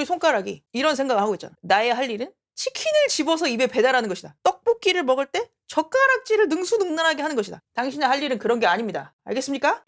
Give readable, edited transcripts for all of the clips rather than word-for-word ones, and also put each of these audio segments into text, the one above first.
손가락이 이런 생각을 하고 있잖아. 나의 할 일은 치킨을 집어서 입에 배달하는 것이다. 떡볶이를 먹을 때 젓가락질을 능수능란하게 하는 것이다. 당신의 할 일은 그런 게 아닙니다. 알겠습니까?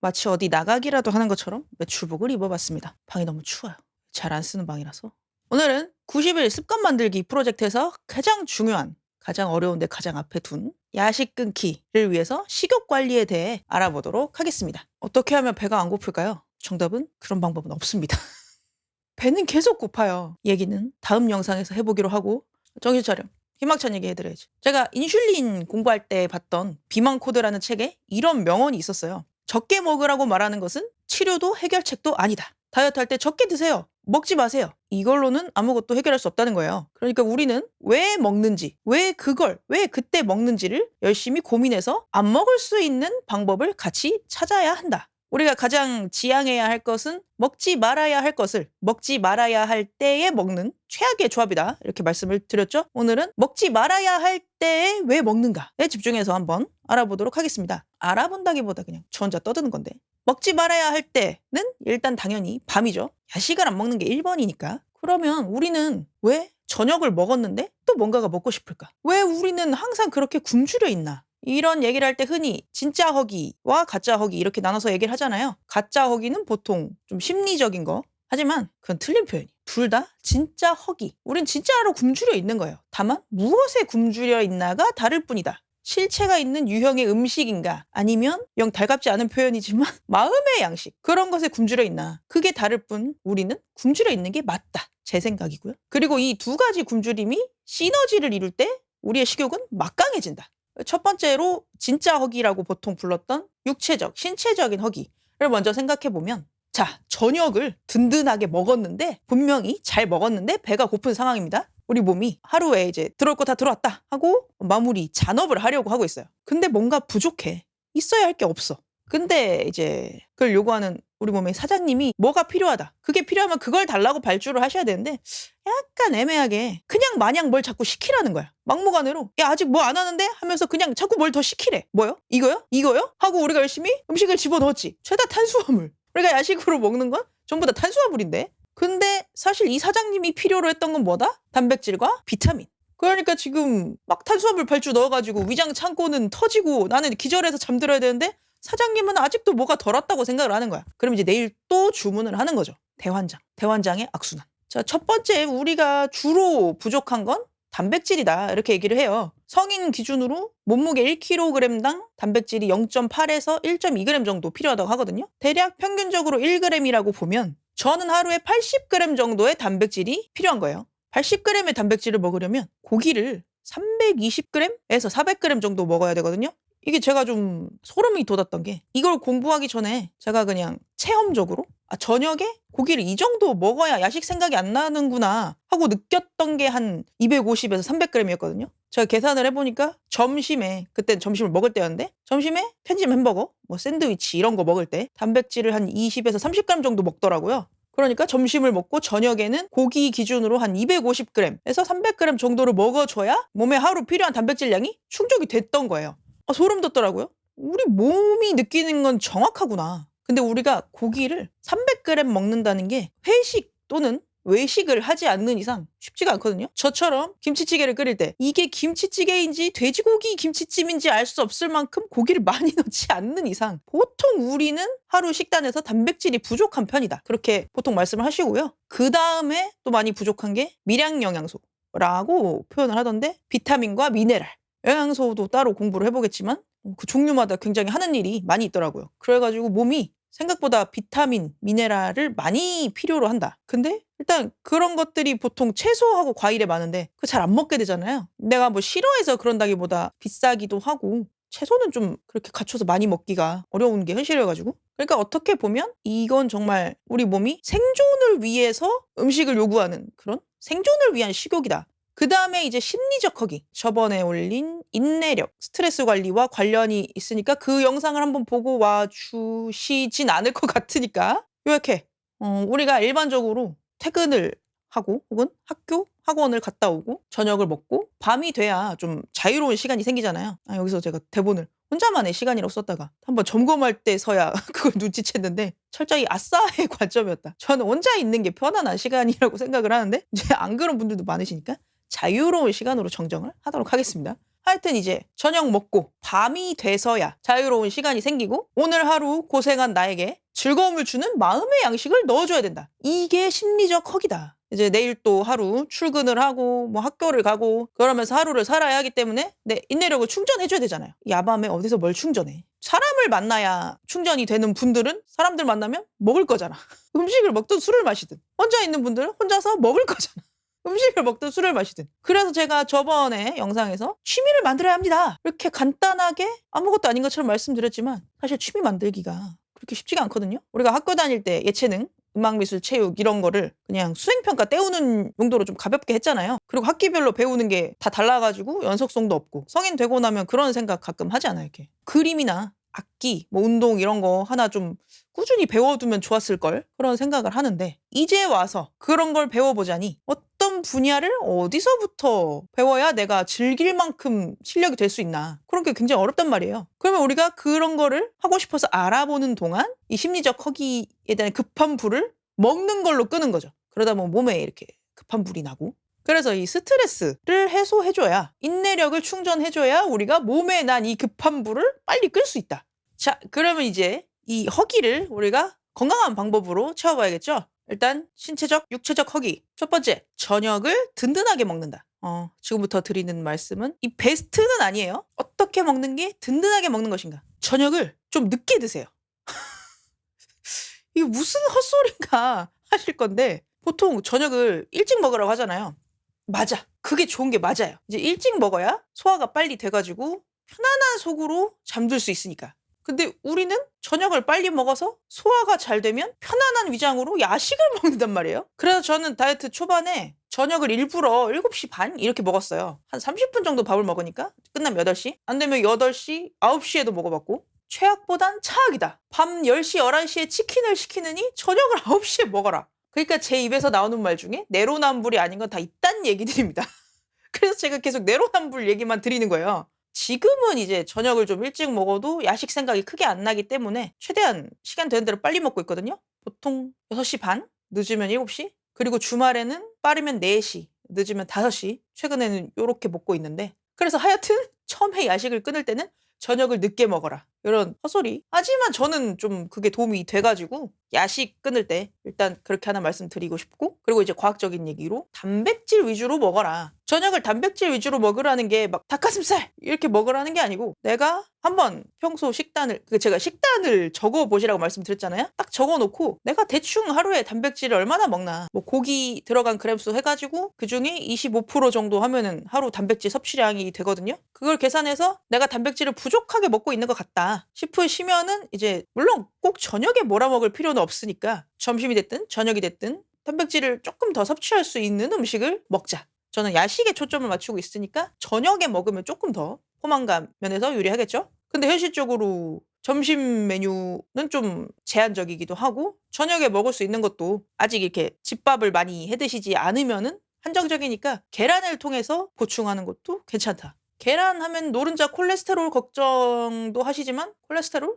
마치 어디 나가기라도 하는 것처럼 외출복을 입어봤습니다. 방이 너무 추워요. 잘 안 쓰는 방이라서. 오늘은 90일 습관 만들기 프로젝트에서 가장 중요한, 가장 어려운데 가장 앞에 둔 야식 끊기를 위해서 식욕 관리에 대해 알아보도록 하겠습니다. 어떻게 하면 배가 안 고플까요? 정답은 그런 방법은 없습니다. 배는 계속 고파요. 얘기는 다음 영상에서 해보기로 하고 정신 차려. 희망찬 얘기 해드려야지. 제가 인슐린 공부할 때 봤던 비만 코드라는 책에 이런 명언이 있었어요. 적게 먹으라고 말하는 것은 치료도 해결책도 아니다. 다이어트 할 때 적게 드세요. 먹지 마세요. 이걸로는 아무것도 해결할 수 없다는 거예요. 그러니까 우리는 왜 먹는지, 왜 그때 먹는지를 열심히 고민해서 안 먹을 수 있는 방법을 같이 찾아야 한다. 우리가 가장 지양해야 할 것은 먹지 말아야 할 것을 먹지 말아야 할 때에 먹는 최악의 조합이다. 이렇게 말씀을 드렸죠. 오늘은 먹지 말아야 할 때에 왜 먹는가에 집중해서 한번 알아보도록 하겠습니다. 알아본다기보다 그냥 저 혼자 떠드는 건데. 먹지 말아야 할 때는 일단 당연히 밤이죠. 야식을 안 먹는 게 1번이니까. 그러면 우리는 왜 저녁을 먹었는데 또 뭔가가 먹고 싶을까? 왜 우리는 항상 그렇게 굶주려 있나? 이런 얘기를 할 때 흔히 진짜 허기와 가짜 허기 이렇게 나눠서 얘기를 하잖아요. 가짜 허기는 보통 좀 심리적인 거. 하지만 그건 틀린 표현이. 둘 다 진짜 허기. 우린 진짜로 굶주려 있는 거예요. 다만 무엇에 굶주려 있나가 다를 뿐이다. 실체가 있는 유형의 음식인가 아니면 영 달갑지 않은 표현이지만 마음의 양식 그런 것에 굶주려 있나 그게 다를 뿐 우리는 굶주려 있는 게 맞다. 제 생각이고요. 그리고 이 두 가지 굶주림이 시너지를 이룰 때 우리의 식욕은 막강해진다. 첫 번째로 진짜 허기라고 보통 불렀던 육체적, 신체적인 허기를 먼저 생각해보면 자, 저녁을 든든하게 먹었는데 분명히 잘 먹었는데 배가 고픈 상황입니다. 우리 몸이 하루에 이제 들어올 거 다 들어왔다 하고 마무리 잔업을 하려고 하고 있어요. 근데 뭔가 부족해. 있어야 할 게 없어. 근데 이제 그걸 요구하는 우리 몸의 사장님이 뭐가 필요하다. 그게 필요하면 그걸 달라고 발주를 하셔야 되는데 약간 애매하게 그냥 마냥 뭘 자꾸 시키라는 거야. 막무가내로 야 아직 뭐 안 하는데? 하면서 그냥 자꾸 뭘 더 시키래. 뭐요? 이거요? 이거요? 하고 우리가 열심히 음식을 집어넣었지. 죄다 탄수화물. 우리가 야식으로 먹는 건 전부 다 탄수화물인데 근데 사실 이 사장님이 필요로 했던 건 뭐다? 단백질과 비타민. 그러니까 지금 막 탄수화물 발주 넣어가지고 위장 창고는 터지고 나는 기절해서 잠들어야 되는데 사장님은 아직도 뭐가 덜 왔다고 생각을 하는 거야. 그럼 이제 내일 또 주문을 하는 거죠. 대환장. 대환장의 악순환. 자, 첫 번째 우리가 주로 부족한 건 단백질이다. 이렇게 얘기를 해요. 성인 기준으로 몸무게 1kg당 단백질이 0.8에서 1.2g 정도 필요하다고 하거든요. 대략 평균적으로 1g이라고 보면 저는 하루에 80g 정도의 단백질이 필요한 거예요. 80g의 단백질을 먹으려면 고기를 320g에서 400g 정도 먹어야 되거든요. 이게 제가 좀 소름이 돋았던 게 이걸 공부하기 전에 제가 그냥 체험적으로 저녁에 고기를 이 정도 먹어야 야식 생각이 안 나는구나 하고 느꼈던 게 한 250에서 300g이었거든요. 제가 계산을 해보니까 점심에 그때 점심을 먹을 때였는데 점심에 편집 햄버거, 뭐 샌드위치 이런 거 먹을 때 단백질을 한 20에서 30g 정도 먹더라고요. 그러니까 점심을 먹고 저녁에는 고기 기준으로 한 250g에서 300g 정도를 먹어줘야 몸에 하루 필요한 단백질 양이 충족이 됐던 거예요. 소름 돋더라고요. 우리 몸이 느끼는 건 정확하구나. 근데 우리가 고기를 300g 먹는다는 게 회식 또는 외식을 하지 않는 이상 쉽지가 않거든요. 저처럼 김치찌개를 끓일 때 이게 김치찌개인지 돼지고기 김치찜인지 알 수 없을 만큼 고기를 많이 넣지 않는 이상 보통 우리는 하루 식단에서 단백질이 부족한 편이다. 그렇게 보통 말씀을 하시고요. 그 다음에 또 많이 부족한 게 미량 영양소라고 표현을 하던데 비타민과 미네랄. 영양소도 따로 공부를 해보겠지만 그 종류마다 굉장히 하는 일이 많이 있더라고요. 그래가지고 몸이 생각보다 비타민, 미네랄을 많이 필요로 한다. 근데 일단 그런 것들이 보통 채소하고 과일에 많은데 그거 잘 안 먹게 되잖아요. 내가 뭐 싫어해서 그런다기보다 비싸기도 하고 채소는 좀 그렇게 갖춰서 많이 먹기가 어려운 게 현실이어가지고 그러니까 어떻게 보면 이건 정말 우리 몸이 생존을 위해서 음식을 요구하는 그런 생존을 위한 식욕이다. 그 다음에 이제 심리적 허기. 저번에 올린 인내력, 스트레스 관리와 관련이 있으니까 그 영상을 한번 보고 와주시진 않을 것 같으니까 요약해. 우리가 일반적으로 퇴근을 하고 혹은 학교, 학원을 갔다 오고 저녁을 먹고 밤이 돼야 좀 자유로운 시간이 생기잖아요. 여기서 제가 대본을 혼자만의 시간이라고 썼다가 한번 점검할 때서야 그걸 눈치챘는데 철저히 아싸의 관점이었다. 저는 혼자 있는 게 편안한 시간이라고 생각을 하는데 이제 안 그런 분들도 많으시니까 자유로운 시간으로 정정을 하도록 하겠습니다. 하여튼 이제 저녁 먹고 밤이 돼서야 자유로운 시간이 생기고 오늘 하루 고생한 나에게 즐거움을 주는 마음의 양식을 넣어줘야 된다. 이게 심리적 허기다. 이제 내일 또 하루 출근을 하고 뭐 학교를 가고 그러면서 하루를 살아야 하기 때문에 내 인내력을 충전해줘야 되잖아요. 야밤에 어디서 뭘 충전해. 사람을 만나야 충전이 되는 분들은 사람들 만나면 먹을 거잖아. 음식을 먹든 술을 마시든 혼자 있는 분들은 혼자서 먹을 거잖아. 음식을 먹든 술을 마시든. 그래서 제가 저번에 영상에서 취미를 만들어야 합니다. 이렇게 간단하게 아무것도 아닌 것처럼 말씀드렸지만 사실 취미 만들기가 그렇게 쉽지가 않거든요. 우리가 학교 다닐 때 예체능, 음악미술, 체육 이런 거를 그냥 수행평가 때우는 용도로 좀 가볍게 했잖아요. 그리고 학기별로 배우는 게 다 달라가지고 연속성도 없고 성인 되고 나면 그런 생각 가끔 하지 않아요. 이렇게 그림이나 악기, 뭐 운동 이런 거 하나 좀 꾸준히 배워두면 좋았을 걸 그런 생각을 하는데 이제 와서 그런 걸 배워보자니 어떤 분야를 어디서부터 배워야 내가 즐길 만큼 실력이 될 수 있나 그런 게 굉장히 어렵단 말이에요. 그러면 우리가 그런 거를 하고 싶어서 알아보는 동안 이 심리적 허기에 대한 급한 불을 먹는 걸로 끄는 거죠. 그러다 보면 몸에 이렇게 급한 불이 나고 그래서 이 스트레스를 해소해줘야 인내력을 충전해줘야 우리가 몸에 난 이 급한 불을 빨리 끌 수 있다. 자, 그러면 이제 이 허기를 우리가 건강한 방법으로 채워봐야겠죠? 일단 신체적, 육체적 허기. 첫 번째, 저녁을 든든하게 먹는다. 지금부터 드리는 말씀은 이 베스트는 아니에요. 어떻게 먹는 게 든든하게 먹는 것인가? 저녁을 좀 늦게 드세요. 이게 무슨 헛소리인가 하실 건데 보통 저녁을 일찍 먹으라고 하잖아요. 맞아. 그게 좋은 게 맞아요. 이제 일찍 먹어야 소화가 빨리 돼가지고 편안한 속으로 잠들 수 있으니까. 근데 우리는 저녁을 빨리 먹어서 소화가 잘 되면 편안한 위장으로 야식을 먹는단 말이에요. 그래서 저는 다이어트 초반에 저녁을 일부러 7시 반 이렇게 먹었어요. 한 30분 정도 밥을 먹으니까 끝나면 8시. 안 되면 8시, 9시에도 먹어봤고 최악보단 차악이다. 밤 10시, 11시에 치킨을 시키느니 저녁을 9시에 먹어라. 그러니까 제 입에서 나오는 말 중에 내로남불이 아닌 건 다 있단 얘기들입니다. 그래서 제가 계속 내로남불 얘기만 드리는 거예요. 지금은 이제 저녁을 좀 일찍 먹어도 야식 생각이 크게 안 나기 때문에 최대한 시간 되는 대로 빨리 먹고 있거든요. 보통 6시 반, 늦으면 7시, 그리고 주말에는 빠르면 4시, 늦으면 5시, 최근에는 요렇게 먹고 있는데 그래서 하여튼 처음에 야식을 끊을 때는 저녁을 늦게 먹어라. 이런 헛소리. 하지만 저는 좀 그게 도움이 돼가지고 야식 끊을 때 일단 그렇게 하나 말씀드리고 싶고 그리고 이제 과학적인 얘기로 단백질 위주로 먹어라. 저녁을 단백질 위주로 먹으라는 게 막 닭가슴살 이렇게 먹으라는 게 아니고 내가 한번 평소 식단을 제가 식단을 적어보시라고 말씀드렸잖아요. 딱 적어놓고 내가 대충 하루에 단백질을 얼마나 먹나 뭐 고기 들어간 그램수 해가지고 그중에 25% 정도 하면은 하루 단백질 섭취량이 되거든요. 그걸 계산해서 내가 단백질을 부족하게 먹고 있는 것 같다 싶으시면은 이제 물론 꼭 저녁에 몰아 먹을 필요는 없으니까 점심이 됐든 저녁이 됐든 단백질을 조금 더 섭취할 수 있는 음식을 먹자. 저는 야식에 초점을 맞추고 있으니까 저녁에 먹으면 조금 더 포만감 면에서 유리하겠죠? 근데 현실적으로 점심 메뉴는 좀 제한적이기도 하고 저녁에 먹을 수 있는 것도 아직 이렇게 집밥을 많이 해 드시지 않으면은 한정적이니까 계란을 통해서 보충하는 것도 괜찮다. 계란 하면 노른자 콜레스테롤 걱정도 하시지만 콜레스테롤?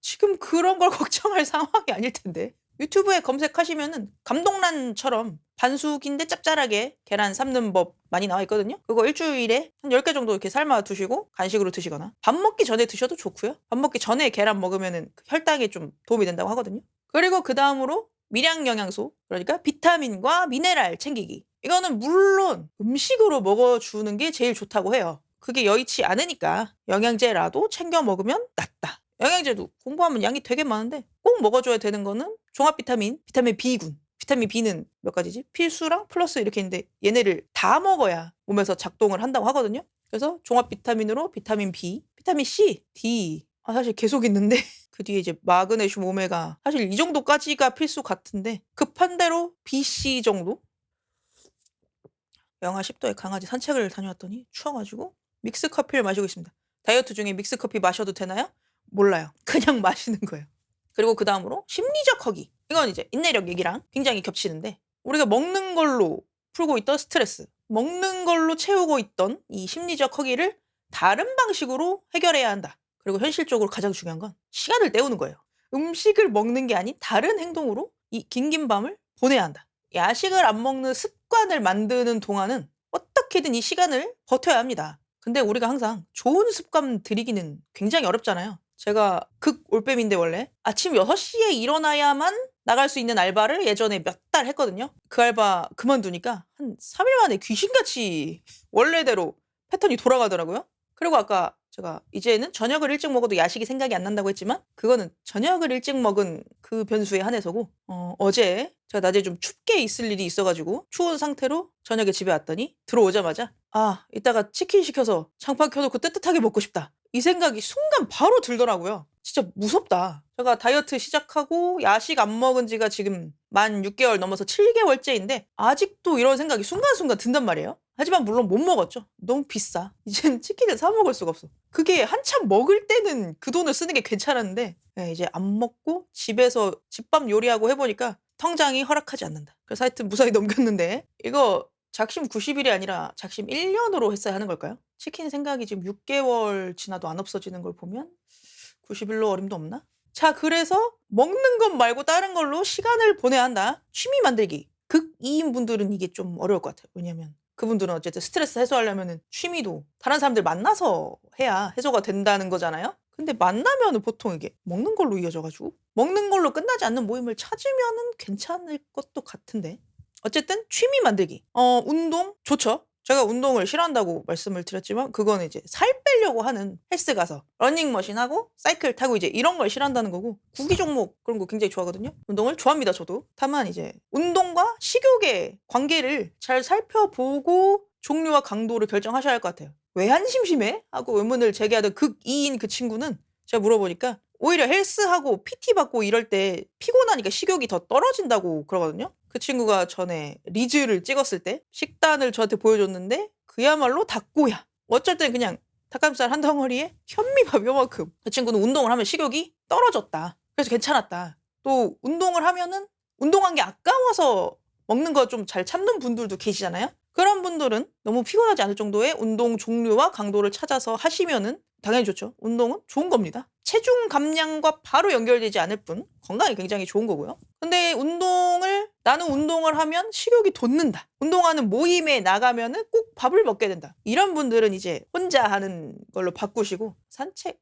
지금 그런 걸 걱정할 상황이 아닐 텐데. 유튜브에 검색하시면은 감동란처럼 반숙인데 짭짤하게 계란 삶는 법 많이 나와 있거든요. 그거 일주일에 한 10개 정도 이렇게 삶아 두시고 간식으로 드시거나 밥 먹기 전에 드셔도 좋고요. 밥 먹기 전에 계란 먹으면은 혈당에 좀 도움이 된다고 하거든요. 그리고 그 다음으로 미량 영양소, 그러니까 비타민과 미네랄 챙기기. 이거는 물론 음식으로 먹어주는 게 제일 좋다고 해요. 그게 여의치 않으니까 영양제라도 챙겨 먹으면 낫다. 영양제도 공부하면 양이 되게 많은데 꼭 먹어줘야 되는 거는 종합 비타민, 비타민 B군. 비타민 B는 몇 가지지? 필수랑 플러스 이렇게 있는데 얘네를 다 먹어야 몸에서 작동을 한다고 하거든요. 그래서 종합 비타민으로 비타민 B, 비타민 C, D. 사실 계속 있는데 그 뒤에 이제 마그네슘, 오메가. 사실 이 정도까지가 필수 같은데 급한 대로 B, C 정도? 영하 10도에 강아지 산책을 다녀왔더니 추워가지고 믹스 커피를 마시고 있습니다. 다이어트 중에 믹스 커피 마셔도 되나요? 몰라요. 그냥 마시는 거예요. 그리고 그 다음으로 심리적 허기. 이건 이제 인내력 얘기랑 굉장히 겹치는데 우리가 먹는 걸로 풀고 있던 스트레스, 먹는 걸로 채우고 있던 이 심리적 허기를 다른 방식으로 해결해야 한다. 그리고 현실적으로 가장 중요한 건 시간을 때우는 거예요. 음식을 먹는 게 아닌 다른 행동으로 이 긴긴 밤을 보내야 한다. 야식을 안 먹는 습관을 만드는 동안은 어떻게든 이 시간을 버텨야 합니다. 근데 우리가 항상 좋은 습관 들이기는 굉장히 어렵잖아요. 제가 극 올빼미인데 원래 아침 6시에 일어나야만 나갈 수 있는 알바를 예전에 몇 달 했거든요. 그 알바 그만두니까 한 3일 만에 귀신같이 원래대로 패턴이 돌아가더라고요. 그리고 아까 제가 이제는 저녁을 일찍 먹어도 야식이 생각이 안 난다고 했지만 그거는 저녁을 일찍 먹은 그 변수에 한해서고 어제 제가 낮에 좀 춥게 있을 일이 있어 가지고 추운 상태로 저녁에 집에 왔더니 들어오자마자 '아 이따가 치킨 시켜서 장판 켜 놓고 뜨뜻하게 먹고 싶다.' 이 생각이 순간 바로 들더라고요. 진짜 무섭다. 제가 다이어트 시작하고 야식 안 먹은 지가 지금 만 6개월 넘어서 7개월째인데 아직도 이런 생각이 순간순간 든단 말이에요. 하지만 물론 못 먹었죠. 너무 비싸. 이제는 치킨을 사 먹을 수가 없어. 그게 한참 먹을 때는 그 돈을 쓰는 게 괜찮았는데 이제 안 먹고 집에서 집밥 요리하고 해 보니까 통장이 허락하지 않는다. 그래서 하여튼 무사히 넘겼는데 이거 작심 90일이 아니라 작심 1년으로 했어야 하는 걸까요? 치킨 생각이 지금 6개월 지나도 안 없어지는 걸 보면 90일로 어림도 없나? 자, 그래서 먹는 것 말고 다른 걸로 시간을 보내야 한다. 취미 만들기. 극 2인 분들은 이게 좀 어려울 것 같아요. 왜냐면 그분들은 어쨌든 스트레스 해소하려면은 취미도 다른 사람들 만나서 해야 해소가 된다는 거잖아요. 근데 만나면은 보통 이게 먹는 걸로 이어져 가지고 먹는 걸로 끝나지 않는 모임을 찾으면은 괜찮을 것도 같은데. 어쨌든 취미 만들기. 운동 좋죠. 제가 운동을 싫어한다고 말씀을 드렸지만 그거는 이제 살 빼려고 하는 헬스 가서 러닝머신 하고 사이클 타고 이제 이런 걸 싫어한다는 거고 구기 종목 그런 거 굉장히 좋아하거든요. 운동을 좋아합니다, 저도. 다만 이제 운동과 식욕의 관계를 잘 살펴보고 종류와 강도를 결정하셔야 할 것 같아요. "왜 한심심해?" 하고 의문을 제기하던 극 2인 그 친구는 제가 물어보니까 오히려 헬스하고 PT 받고 이럴 때 피곤하니까 식욕이 더 떨어진다고 그러거든요. 그 친구가 전에 리즈를 찍었을 때 식단을 저한테 보여줬는데 그야말로 닭고야. 어쩔 땐 그냥 닭가슴살 한 덩어리에 현미밥 요만큼. 그 친구는 운동을 하면 식욕이 떨어졌다. 그래서 괜찮았다. 또 운동을 하면은 운동한 게 아까워서 먹는 거 좀 잘 참는 분들도 계시잖아요. 그런 분들은 너무 피곤하지 않을 정도의 운동 종류와 강도를 찾아서 하시면은 당연히 좋죠. 운동은 좋은 겁니다. 체중 감량과 바로 연결되지 않을 뿐 건강에 굉장히 좋은 거고요. 근데 나는 운동을 하면 식욕이 돋는다. 운동하는 모임에 나가면은 꼭 밥을 먹게 된다. 이런 분들은 이제 혼자 하는 걸로 바꾸시고 산책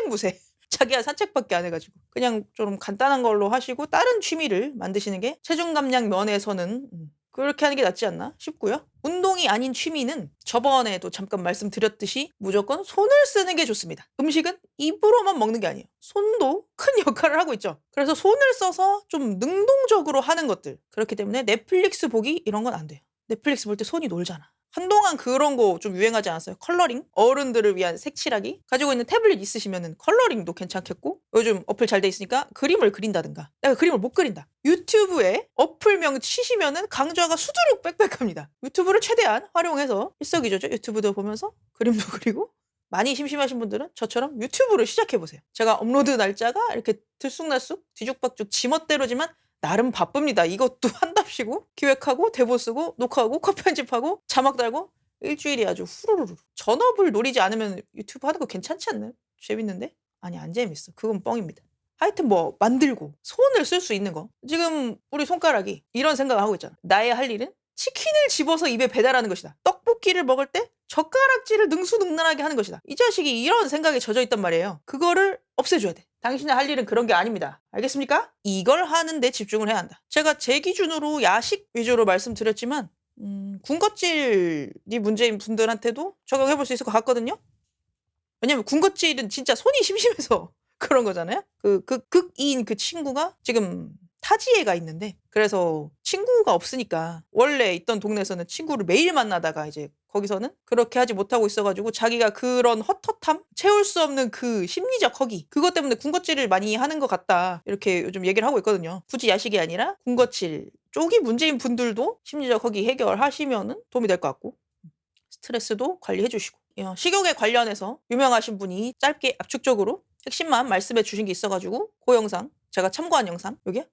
무새. 자기가 산책밖에 안 해 가지고 그냥 좀 간단한 걸로 하시고 다른 취미를 만드시는 게 체중 감량 면에서는 그렇게 하는 게 낫지 않나 싶고요. 운동이 아닌 취미는 저번에도 잠깐 말씀드렸듯이 무조건 손을 쓰는 게 좋습니다. 음식은 입으로만 먹는 게 아니에요. 손도 큰 역할을 하고 있죠. 그래서 손을 써서 좀 능동적으로 하는 것들. 그렇기 때문에 넷플릭스 보기 이런 건 안 돼요. 넷플릭스 볼 때 손이 놀잖아. 한동안 그런 거 좀 유행하지 않았어요? 컬러링? 어른들을 위한 색칠하기? 가지고 있는 태블릿 있으시면은 컬러링도 괜찮겠고 요즘 어플 잘 돼 있으니까 그림을 그린다든가 내가 그림을 못 그린다. 유튜브에 어플명 치시면은 강좌가 수두룩 빽빽합니다. 유튜브를 최대한 활용해서 일석이조죠. 유튜브도 보면서 그림도 그리고 많이 심심하신 분들은 저처럼 유튜브를 시작해보세요. 제가 업로드 날짜가 이렇게 들쑥날쑥 뒤죽박죽 지멋대로지만 나름 바쁩니다. 이것도 한답시고 기획하고 대본 쓰고 녹화하고 컷 편집하고 자막 달고 일주일이 아주 후루루루. 전업을 노리지 않으면 유튜브 하는 거 괜찮지 않나요? 재밌는데? 아니 안 재밌어. 그건 뻥입니다. 하여튼 뭐 만들고 손을 쓸 수 있는 거. 지금 우리 손가락이 이런 생각을 하고 있잖아. 나의 할 일은 치킨을 집어서 입에 배달하는 것이다. 떡볶이를 먹을 때 젓가락질을 능수능란하게 하는 것이다. 이 자식이 이런 생각에 젖어 있단 말이에요. 그거를 없애줘야 돼. 당신의 할 일은 그런 게 아닙니다. 알겠습니까? 이걸 하는데 집중을 해야 한다. 제가 제 기준으로 야식 위주로 말씀드렸지만 군것질이 문제인 분들한테도 적용해 볼 수 있을 것 같거든요. 왜냐면 군것질은 진짜 손이 심심해서 그런 거잖아요. 극이인 그 친구가 지금 타지에가 있는데 그래서 친구가 없으니까 원래 있던 동네에서는 친구를 매일 만나다가 이제 거기서는 그렇게 하지 못하고 있어 가지고 자기가 그런 헛헛함 채울 수 없는 그 심리적 허기 그것 때문에 군것질을 많이 하는 것 같다. 이렇게 요즘 얘기를 하고 있거든요. 굳이 야식이 아니라 군것질 쪽이 문제인 분들도 심리적 허기 해결하시면은 도움이 될 것 같고 스트레스도 관리해 주시고 식욕에 관련해서 유명하신 분이 짧게 압축적으로 핵심만 말씀해 주신 게 있어 가지고 그 영상 제가 참고한 영상 여기요?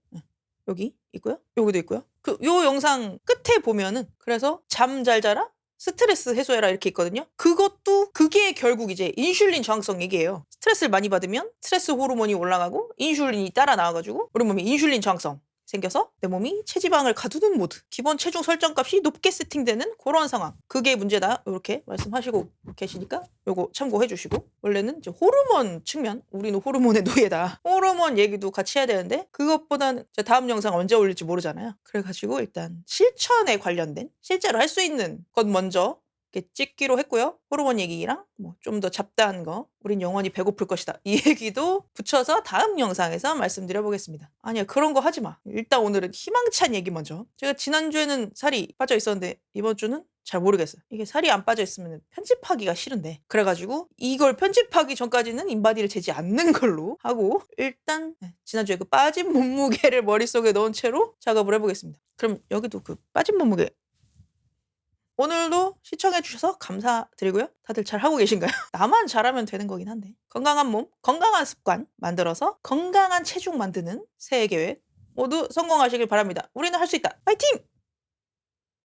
여기 있고요. 여기도 있고요. 요 영상 끝에 보면은 그래서 잠 잘 자라 스트레스 해소해라 이렇게 있거든요. 그게 결국 이제 인슐린 저항성 얘기예요. 스트레스를 많이 받으면 스트레스 호르몬이 올라가고 인슐린이 따라 나와가지고 우리 몸에 인슐린 저항성 생겨서 내 몸이 체지방을 가두는 모드, 기본 체중 설정값이 높게 세팅되는 그런 상황. 그게 문제다. 이렇게 말씀하시고 계시니까 요거 참고해 주시고, 원래는 이제 호르몬 측면, 우리는 호르몬의 노예다. 호르몬 얘기도 같이 해야 되는데 그것보다는 제 다음 영상 언제 올릴지 모르잖아요. 그래가지고 일단 실천에 관련된 실제로 할 수 있는 것 먼저 이렇게 찍기로 했고요. 호르몬 얘기랑 뭐 좀 더 잡다한 거, 우린 영원히 배고플 것이다, 이 얘기도 붙여서 다음 영상에서 말씀드려 보겠습니다. 아니야, 그런 거 하지 마. 일단 오늘은 희망찬 얘기 먼저. 제가 지난주에는 살이 빠져 있었는데 이번 주는 잘 모르겠어요. 이게 살이 안 빠져 있으면 편집하기가 싫은데, 그래가지고 이걸 편집하기 전까지는 인바디를 재지 않는 걸로 하고, 일단 지난주에 그 빠진 몸무게를 머릿속에 넣은 채로 작업을 해보겠습니다. 그럼 여기도 그 빠진 몸무게, 오늘도 시청해주셔서 감사드리고요. 다들 잘하고 계신가요? 나만 잘하면 되는 거긴 한데. 건강한 몸, 건강한 습관 만들어서 건강한 체중 만드는 새해 계획 모두 성공하시길 바랍니다. 우리는 할 수 있다. 파이팅!